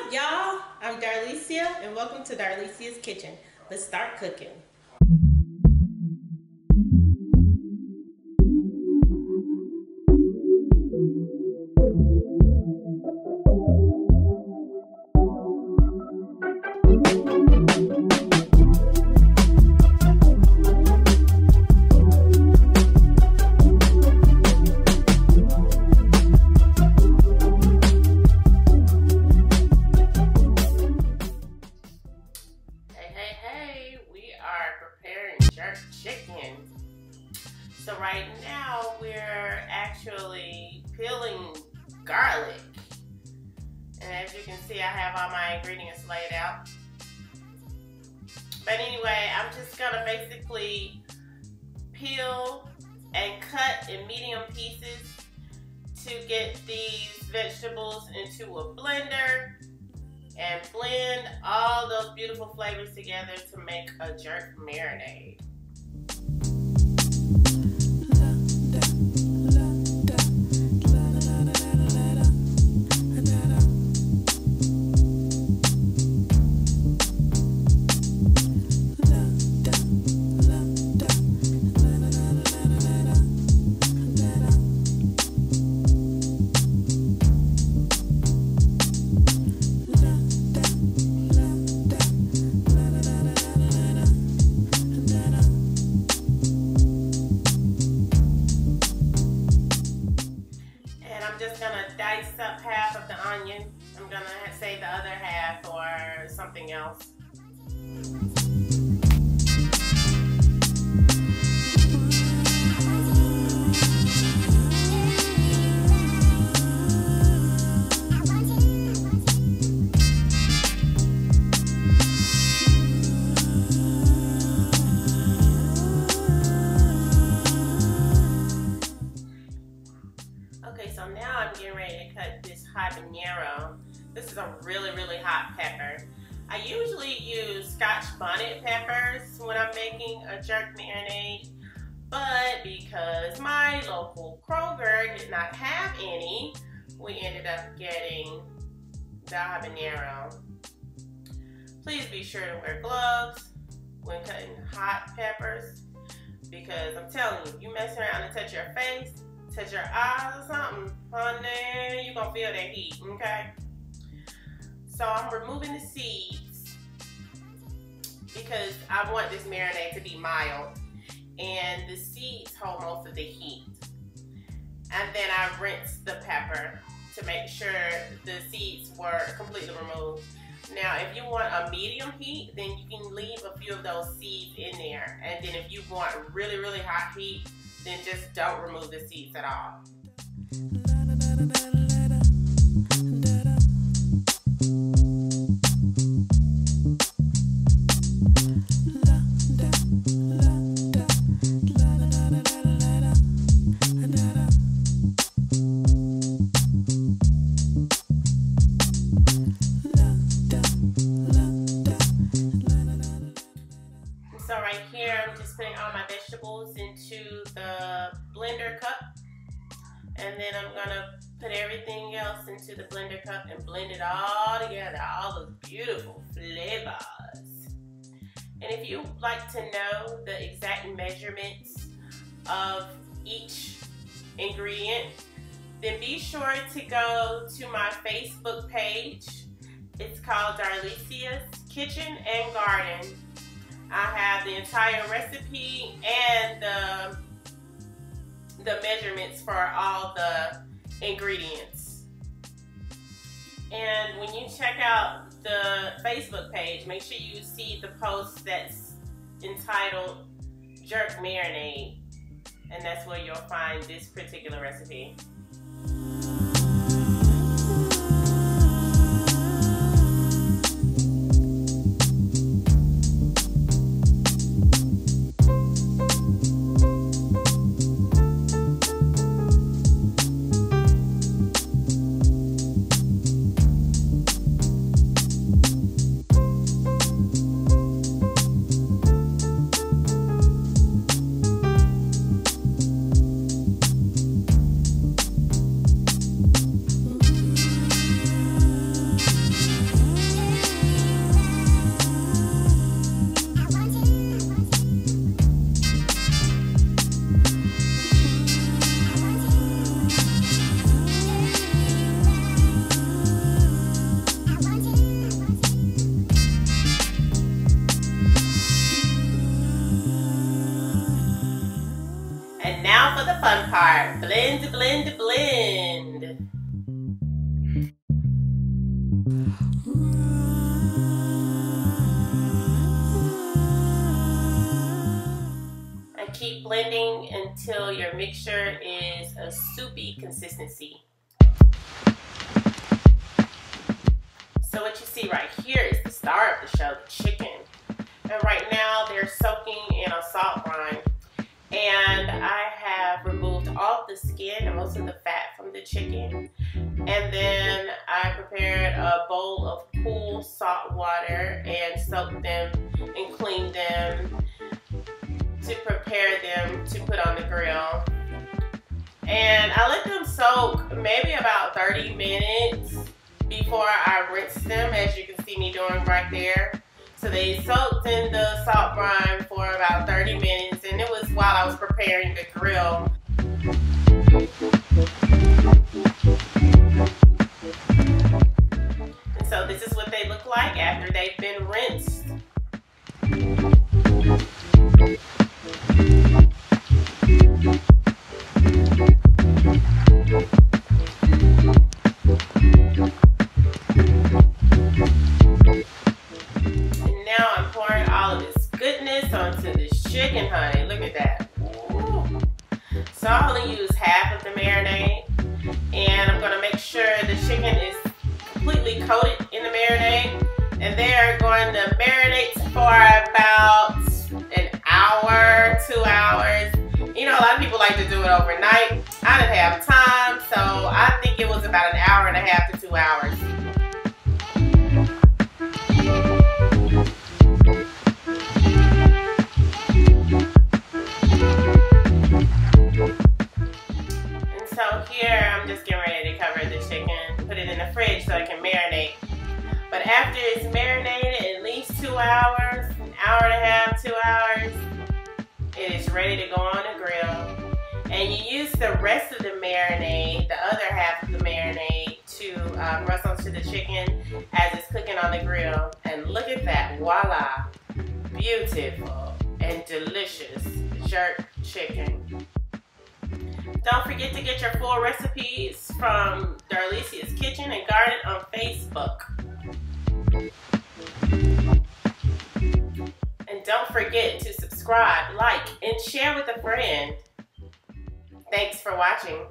up, y'all? I'm Darlisia, and welcome to Darlisia's Kitchen. Let's start cooking. Hey, we are preparing jerk chicken. So right now we're actually peeling garlic. And as you can see, I have all my ingredients laid out. But anyway, I'm just gonna basically peel and cut in medium pieces to get these vegetables into a blender and blend all those beautiful flavors together to make a jerk marinade. I'm just gonna dice up half of the onion. I'm gonna save the other half for something else. Okay, so now I'm getting ready to cut this habanero. This is a really hot pepper. I usually use Scotch bonnet peppers when I'm making a jerk marinade, but because my local Kroger did not have any, we ended up getting the habanero. Please be sure to wear gloves when cutting hot peppers, because I'm telling you, you mess around and touch your face, touch your eyes or something, honey, you're gonna feel that heat, okay? So I'm removing the seeds because I want this marinade to be mild, and the seeds hold most of the heat. And then I rinse the pepper to make sure the seeds were completely removed. Now, if you want a medium heat, then you can leave a few of those seeds in there. And then if you want really hot heat, then just don't remove the seeds at all. So right here, I'm just putting all my vegetables into the blender cup. And then I'm gonna put everything else into the blender cup and blend it all together, all those beautiful flavors. And if you like to know the exact measurements of each ingredient, then be sure to go to my Facebook page. It's called Darlisia's Kitchen and Garden. I have the entire recipe and the measurements for all the ingredients. And when you check out the Facebook page, make sure you see the post that's entitled Jerk Marinade, and that's where you'll find this particular recipe. fun part. Blend, blend, blend. And keep blending until your mixture is a soupy consistency. So what you see right here is the star of the show, the chicken. And right now they're soaking in a salt brine. And I have removed all the skin and most of the fat from the chicken. And then I prepared a bowl of cool salt water and soaked them and cleaned them to prepare them to put on the grill. And I let them soak maybe about 30 minutes before I rinse them, as you can see me doing right there. So they soaked in the salt brine for about 30 minutes, and it was while I was preparing the grill. And so this is what they look like after they've been rinsed. Onto this chicken, honey. Look at that. Ooh. So I only use half of the marinade, and I'm going to make sure the chicken is completely coated in the marinade, and they're going to marinate for about an hour, 2 hours. You know, a lot of people like to do it overnight. I didn't have time, so I think it was about an hour and a half to 2 hours. I'm just getting ready to cover the chicken, put it in the fridge so it can marinate. But after it's marinated at least 2 hours, an hour and a half, 2 hours, it is ready to go on the grill. And you use the rest of the marinade, the other half of the marinade, to rest onto the chicken as it's cooking on the grill. And look at that, voila, beautiful and delicious jerk chicken. Don't forget to get your full recipes from Darlisia's Kitchen and Garden on Facebook. And don't forget to subscribe, like, and share with a friend. Thanks for watching.